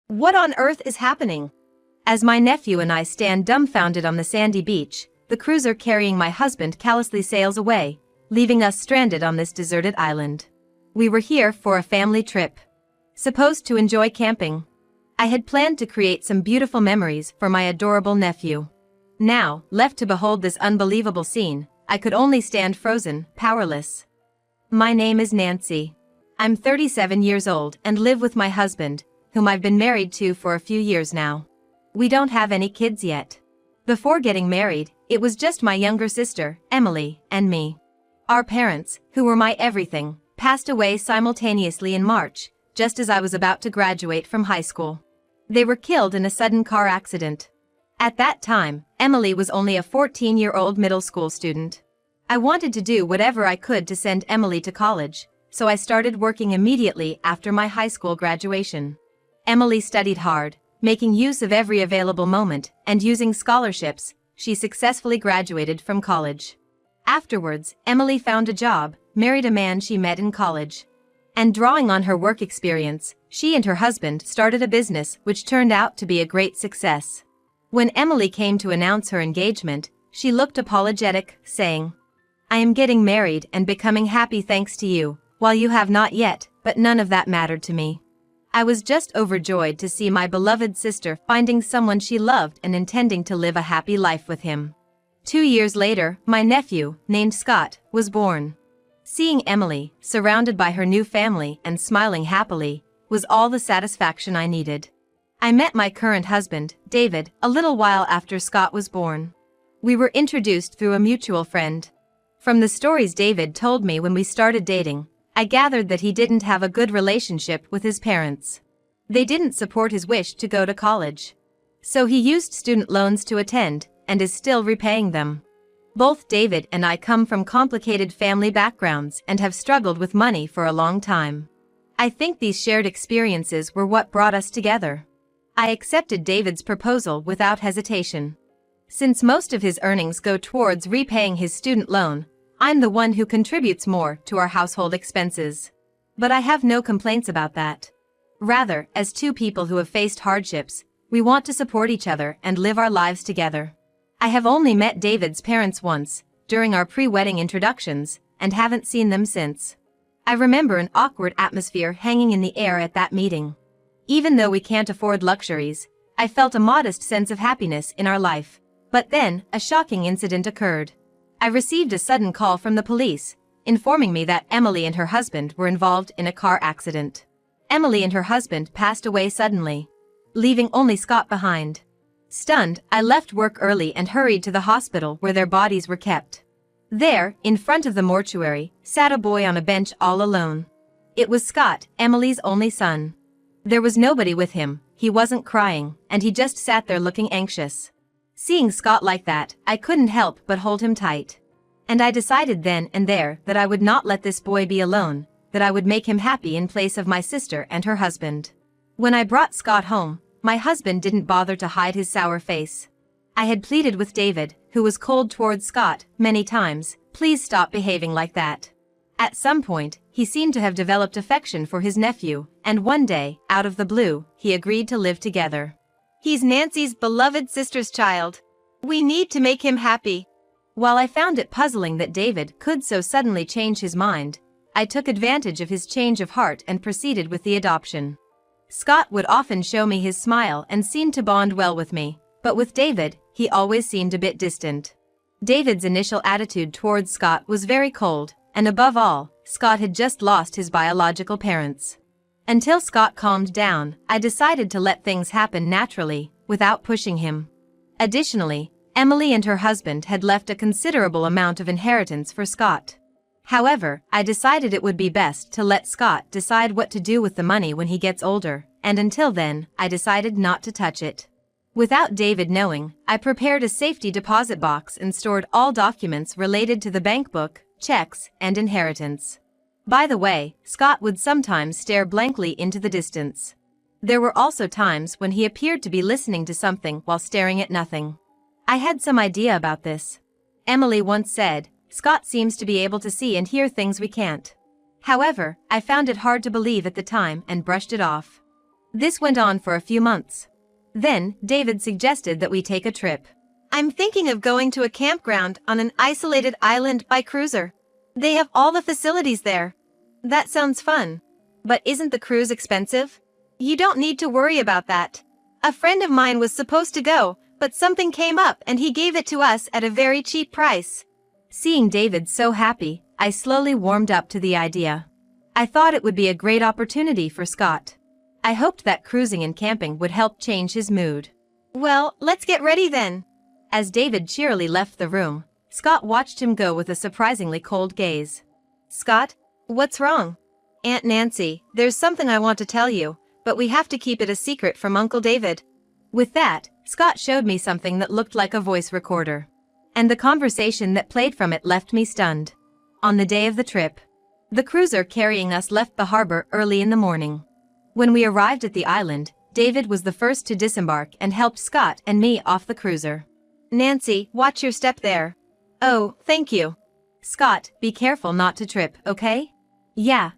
What on earth is happening? As my nephew and I stand dumbfounded on the sandy beach, the cruiser carrying my husband callously sails away, leaving us stranded on this deserted island. We were here for a family trip. Supposed to enjoy camping. I had planned to create some beautiful memories for my adorable nephew. Now, left to behold this unbelievable scene, I could only stand frozen, powerless. My name is Nancy. I'm 37 years old and live with my husband, whom I've been married to for a few years now. We don't have any kids yet. Before getting married, it was just my younger sister, Emily, and me. Our parents, who were my everything, passed away simultaneously in March, just as I was about to graduate from high school. They were killed in a sudden car accident. At that time, Emily was only a 14-year-old middle school student. I wanted to do whatever I could to send Emily to college, so I started working immediately after my high school graduation. Emily studied hard, making use of every available moment, and using scholarships, she successfully graduated from college. Afterwards, Emily found a job, married a man she met in college. And drawing on her work experience, she and her husband started a business which turned out to be a great success. When Emily came to announce her engagement, she looked apologetic, saying, "I am getting married and becoming happy thanks to you, while you have not yet, but none of that mattered to me." I was just overjoyed to see my beloved sister finding someone she loved and intending to live a happy life with him. 2 years later, my nephew, named Scott, was born. Seeing Emily, surrounded by her new family and smiling happily, was all the satisfaction I needed. I met my current husband, David, a little while after Scott was born. We were introduced through a mutual friend. From the stories David told me when we started dating, I gathered that he didn't have a good relationship with his parents. They didn't support his wish to go to college. So he used student loans to attend, and is still repaying them. Both David and I come from complicated family backgrounds and have struggled with money for a long time. I think these shared experiences were what brought us together. I accepted David's proposal without hesitation. Since most of his earnings go towards repaying his student loan, I'm the one who contributes more to our household expenses. But I have no complaints about that. Rather, as two people who have faced hardships, we want to support each other and live our lives together. I have only met David's parents once, during our pre-wedding introductions, and haven't seen them since. I remember an awkward atmosphere hanging in the air at that meeting. Even though we can't afford luxuries, I felt a modest sense of happiness in our life. But then, a shocking incident occurred. I received a sudden call from the police, informing me that Emily and her husband were involved in a car accident. Emily and her husband passed away suddenly, leaving only Scott behind. Stunned, I left work early and hurried to the hospital where their bodies were kept. There, in front of the mortuary, sat a boy on a bench all alone. It was Scott, Emily's only son. There was nobody with him, he wasn't crying, and he just sat there looking anxious. Seeing Scott like that, I couldn't help but hold him tight. And I decided then and there that I would not let this boy be alone, that I would make him happy in place of my sister and her husband. When I brought Scott home, my husband didn't bother to hide his sour face. I had pleaded with David, who was cold towards Scott, many times, "Please stop behaving like that." At some point, he seemed to have developed affection for his nephew, and one day, out of the blue, he agreed to live together. He's Nancy's beloved sister's child. We need to make him happy. While I found it puzzling that David could so suddenly change his mind, I took advantage of his change of heart and proceeded with the adoption. Scott would often show me his smile and seemed to bond well with me, but with David, he always seemed a bit distant. David's initial attitude towards Scott was very cold, and above all, Scott had just lost his biological parents. Until Scott calmed down, I decided to let things happen naturally, without pushing him. Additionally, Emily and her husband had left a considerable amount of inheritance for Scott. However, I decided it would be best to let Scott decide what to do with the money when he gets older, and until then, I decided not to touch it. Without David knowing, I prepared a safety deposit box and stored all documents related to the bank book, checks, and inheritance. By the way, Scott would sometimes stare blankly into the distance. There were also times when he appeared to be listening to something while staring at nothing. I had some idea about this. Emily once said, "Scott seems to be able to see and hear things we can't." However, I found it hard to believe at the time and brushed it off. This went on for a few months. Then, David suggested that we take a trip. I'm thinking of going to a campground on an isolated island by cruiser. They have all the facilities there. That sounds fun. But isn't the cruise expensive? You don't need to worry about that. A friend of mine was supposed to go, but something came up and he gave it to us at a very cheap price. Seeing David so happy, I slowly warmed up to the idea. I thought it would be a great opportunity for Scott. I hoped that cruising and camping would help change his mood. Well, let's get ready then. As David cheerily left the room, Scott watched him go with a surprisingly cold gaze. Scott, what's wrong? Aunt Nancy, there's something I want to tell you, but we have to keep it a secret from Uncle David. With that, Scott showed me something that looked like a voice recorder. And the conversation that played from it left me stunned. On the day of the trip, the cruiser carrying us left the harbor early in the morning. When we arrived at the island, David was the first to disembark and helped Scott and me off the cruiser. Nancy, watch your step there. Oh, thank you. Scott, be careful not to trip, okay? Yeah.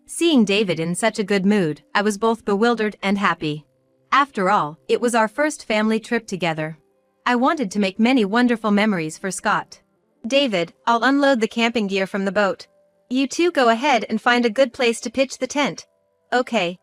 Seeing David in such a good mood, I was both bewildered and happy. After all, it was our first family trip together. I wanted to make many wonderful memories for Scott. David, I'll unload the camping gear from the boat. You two go ahead and find a good place to pitch the tent. Okay.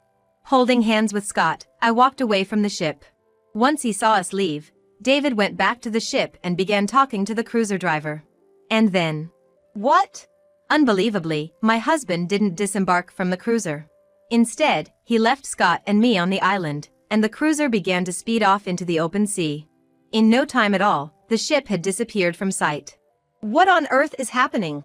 Holding hands with Scott, I walked away from the ship. Once he saw us leave, David went back to the ship and began talking to the cruiser driver. And then... What? Unbelievably, my husband didn't disembark from the cruiser. Instead, he left Scott and me on the island, and the cruiser began to speed off into the open sea. In no time at all, the ship had disappeared from sight. What on earth is happening?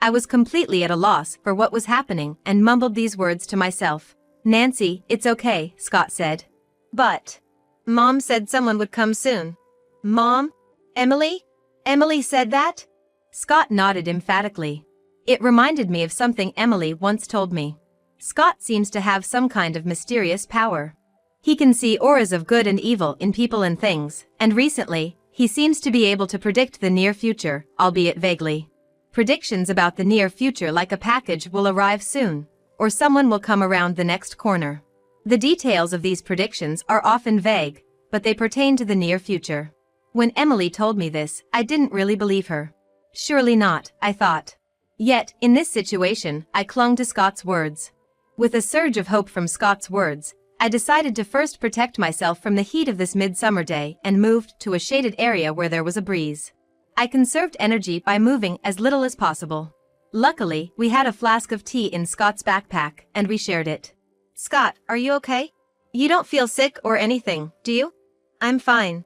I was completely at a loss for what was happening and mumbled these words to myself. Nancy, it's okay, Scott said. But... Mom said someone would come soon. Mom? Emily? Emily said that? Scott nodded emphatically. It reminded me of something Emily once told me. Scott seems to have some kind of mysterious power. He can see auras of good and evil in people and things, and recently, he seems to be able to predict the near future, albeit vaguely. Predictions about the near future like a package will arrive soon, or someone will come around the next corner. The details of these predictions are often vague, but they pertain to the near future. When Emily told me this, I didn't really believe her. Surely not, I thought. Yet, in this situation, I clung to Scott's words. With a surge of hope from Scott's words, I decided to first protect myself from the heat of this midsummer day and moved to a shaded area where there was a breeze. I conserved energy by moving as little as possible. Luckily, we had a flask of tea in Scott's backpack, and we shared it. Scott, are you okay? You don't feel sick or anything, do you? I'm fine.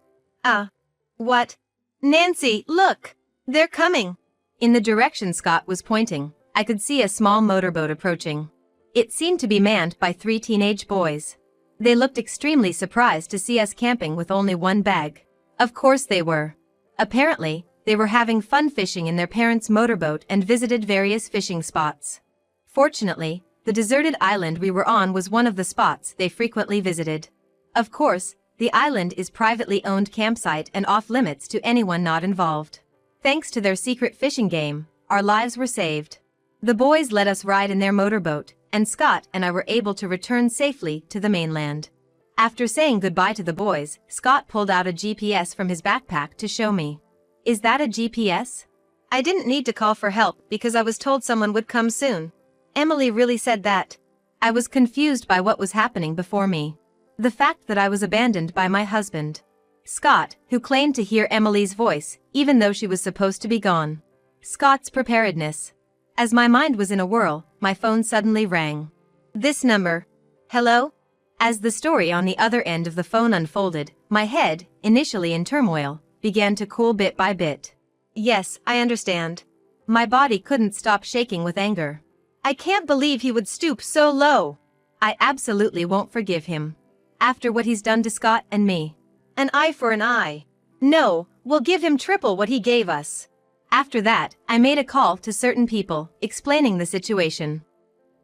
What? Nancy, look! They're coming! In the direction Scott was pointing, I could see a small motorboat approaching. It seemed to be manned by 3 teenage boys. They looked extremely surprised to see us camping with only one bag. Of course they were. Apparently, they were having fun fishing in their parents' motorboat and visited various fishing spots. Fortunately, the deserted island we were on was one of the spots they frequently visited. Of course, the island is privately owned campsite and off-limits to anyone not involved. Thanks to their secret fishing game, our lives were saved. The boys let us ride in their motorboat, and Scott and I were able to return safely to the mainland. After saying goodbye to the boys, Scott pulled out a GPS from his backpack to show me. Is that a GPS? I didn't need to call for help because I was told someone would come soon. Emily really said that. I was confused by what was happening before me. The fact that I was abandoned by my husband. Scott, who claimed to hear Emily's voice, even though she was supposed to be gone. Scott's preparedness. As my mind was in a whirl, my phone suddenly rang. This number. Hello? As the story on the other end of the phone unfolded, my head, initially in turmoil, began to cool bit by bit. Yes, I understand. My body couldn't stop shaking with anger. I can't believe he would stoop so low. I absolutely won't forgive him. After what he's done to Scott and me. An eye for an eye. No, we'll give him triple what he gave us. After that, I made a call to certain people, explaining the situation.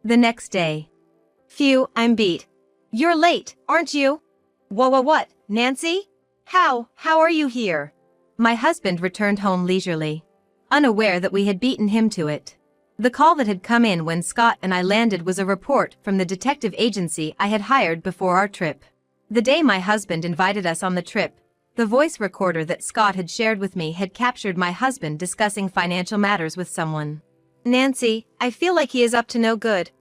The next day. Phew, I'm beat. You're late, aren't you? What, Nancy? How are you here? My husband returned home leisurely, unaware that we had beaten him to it. The call that had come in when Scott and I landed was a report from the detective agency I had hired before our trip. The day my husband invited us on the trip, the voice recorder that Scott had shared with me had captured my husband discussing financial matters with someone. "Nancy, I feel like he is up to no good."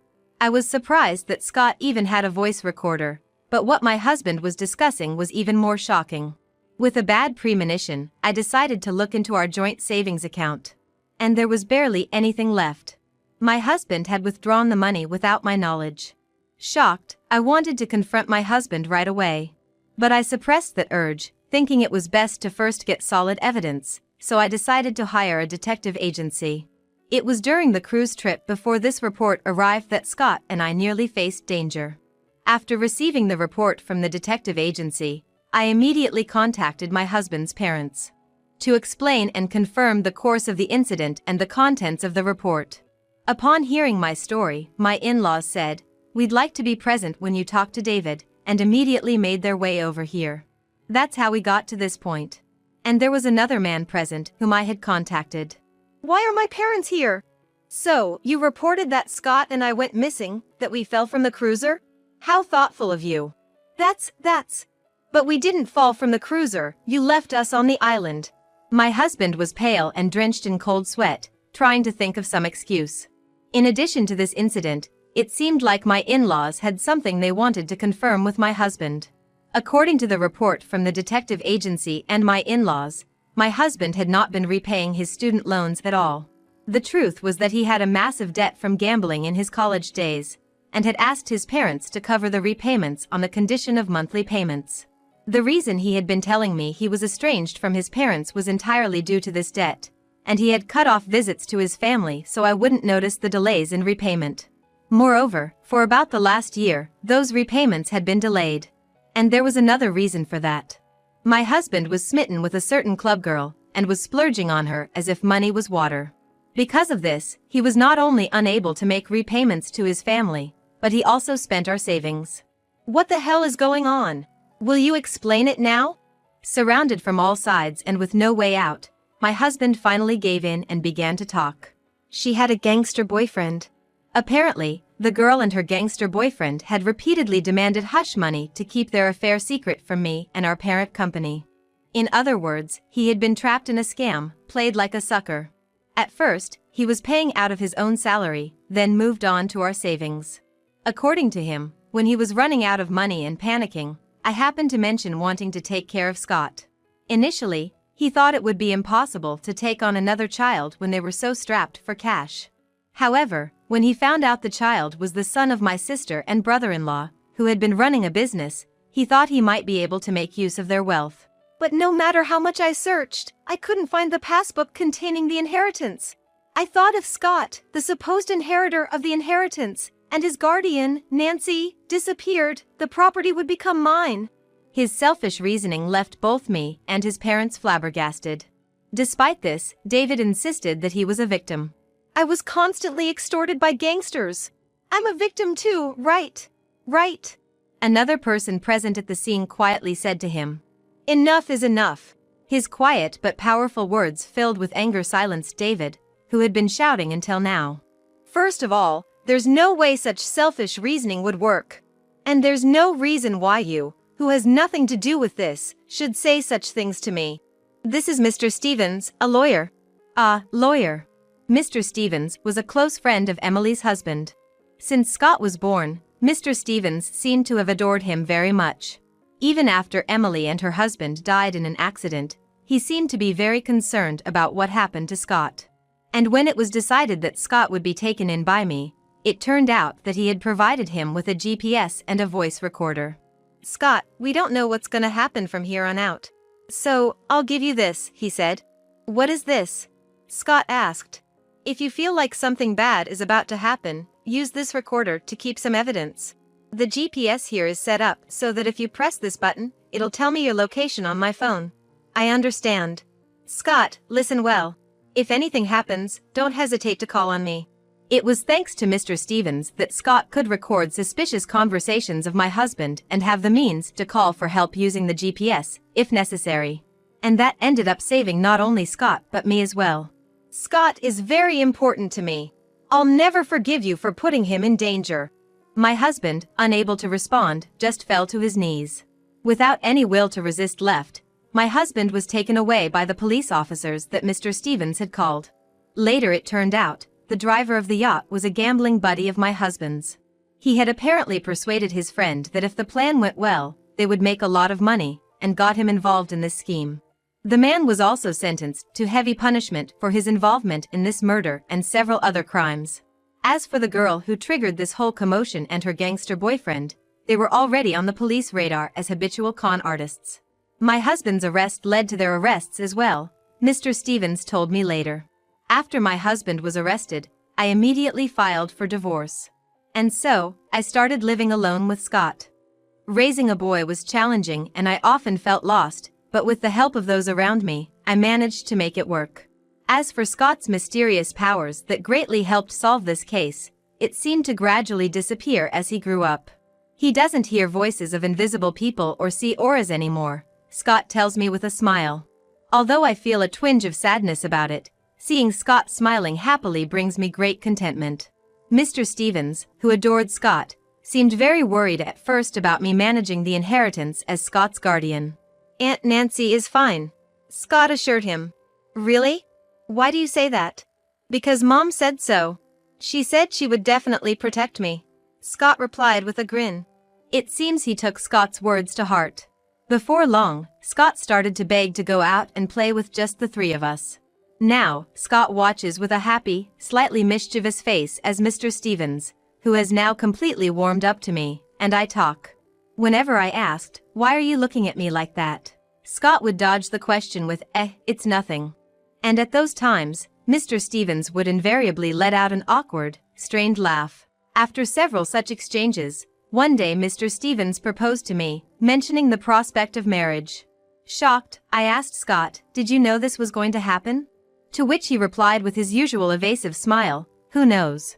I was surprised that Scott even had a voice recorder, but what my husband was discussing was even more shocking. With a bad premonition, I decided to look into our joint savings account. And there was barely anything left. My husband had withdrawn the money without my knowledge. Shocked, I wanted to confront my husband right away. But I suppressed that urge, thinking it was best to first get solid evidence, so I decided to hire a detective agency. It was during the cruise trip before this report arrived that Scott and I nearly faced danger. After receiving the report from the detective agency, I immediately contacted my husband's parents to explain and confirm the course of the incident and the contents of the report. Upon hearing my story, my in-laws said, "We'd like to be present when you talk to David," and immediately made their way over here. That's how we got to this point. And there was another man present whom I had contacted. "Why are my parents here?" "So, you reported that Scott and I went missing, that we fell from the cruiser? How thoughtful of you." That's. But we didn't fall from the cruiser, you left us on the island." My husband was pale and drenched in cold sweat, trying to think of some excuse. In addition to this incident, it seemed like my in-laws had something they wanted to confirm with my husband. According to the report from the detective agency and my in-laws, my husband had not been repaying his student loans at all. The truth was that he had a massive debt from gambling in his college days, and had asked his parents to cover the repayments on the condition of monthly payments. The reason he had been telling me he was estranged from his parents was entirely due to this debt, and he had cut off visits to his family so I wouldn't notice the delays in repayment. Moreover, for about the last year, those repayments had been delayed. And there was another reason for that. My husband was smitten with a certain club girl, and was splurging on her as if money was water. Because of this, he was not only unable to make repayments to his family, but he also spent our savings. "What the hell is going on? Will you explain it now?" Surrounded from all sides and with no way out, my husband finally gave in and began to talk. "She had a gangster boyfriend. Apparently, the girl and her gangster boyfriend had repeatedly demanded hush money to keep their affair secret from me and our parent company. In other words, he had been trapped in a scam, played like a sucker. At first, he was paying out of his own salary, then moved on to our savings. According to him, when he was running out of money and panicking, I happened to mention wanting to take care of Scott. Initially, he thought it would be impossible to take on another child when they were so strapped for cash. However, when he found out the child was the son of my sister and brother-in-law, who had been running a business, he thought he might be able to make use of their wealth. But no matter how much I searched, I couldn't find the passbook containing the inheritance. I thought if Scott, the supposed inheritor of the inheritance, and his guardian, Nancy, disappeared, the property would become mine." His selfish reasoning left both me and his parents flabbergasted. Despite this, David insisted that he was a victim. "I was constantly extorted by gangsters. I'm a victim too, right? Right?" Another person present at the scene quietly said to him. "Enough is enough." His quiet but powerful words filled with anger silenced David, who had been shouting until now. "First of all, there's no way such selfish reasoning would work. And there's no reason why you, who has nothing to do with this, should say such things to me. This is Mr. Stevens, a lawyer." Lawyer. Mr. Stevens was a close friend of Emily's husband. Since Scott was born, Mr. Stevens seemed to have adored him very much. Even after Emily and her husband died in an accident, he seemed to be very concerned about what happened to Scott. And when it was decided that Scott would be taken in by me, it turned out that he had provided him with a GPS and a voice recorder. "Scott, we don't know what's gonna happen from here on out. So, I'll give you this," he said. "What is this?" Scott asked. "If you feel like something bad is about to happen, use this recorder to keep some evidence. The GPS here is set up so that if you press this button, it'll tell me your location on my phone." "I understand." "Scott, listen well. If anything happens, don't hesitate to call on me." It was thanks to Mr. Stevens that Scott could record suspicious conversations of my husband and have the means to call for help using the GPS, if necessary. And that ended up saving not only Scott but me as well. "Scott is very important to me. I'll never forgive you for putting him in danger. My husband, unable to respond, just fell to his knees. Without any will to resist left, my husband was taken away by the police officers that Mr. Stevens had called. Later it turned out, the driver of the yacht was a gambling buddy of my husband's. He had apparently persuaded his friend that if the plan went well, they would make a lot of money, and got him involved in this scheme. The man was also sentenced to heavy punishment for his involvement in this murder and several other crimes. As for the girl who triggered this whole commotion and her gangster boyfriend, they were already on the police radar as habitual con artists. My husband's arrest led to their arrests as well, Mr. Stevens told me later. After my husband was arrested, I immediately filed for divorce. And so, I started living alone with Scott. Raising a boy was challenging and I often felt lost, but with the help of those around me, I managed to make it work. As for Scott's mysterious powers that greatly helped solve this case, it seemed to gradually disappear as he grew up. He doesn't hear voices of invisible people or see auras anymore, Scott tells me with a smile. Although I feel a twinge of sadness about it, seeing Scott smiling happily brings me great contentment. Mr. Stevens, who adored Scott, seemed very worried at first about me managing the inheritance as Scott's guardian. Aunt Nancy is fine, Scott assured him. Really? Why do you say that? Because Mom said so. She said she would definitely protect me, Scott replied with a grin. It seems he took Scott's words to heart. Before long, Scott started to beg to go out and play with just the three of us. Now, Scott watches with a happy, slightly mischievous face as Mr. Stevens, who has now completely warmed up to me, and I talk. Whenever I asked, "Why are you looking at me like that?" Scott would dodge the question with, "It's nothing." And at those times, Mr. Stevens would invariably let out an awkward, strained laugh. After several such exchanges, one day Mr. Stevens proposed to me, mentioning the prospect of marriage. Shocked, I asked Scott, "Did you know this was going to happen?" To which he replied with his usual evasive smile, "Who knows?"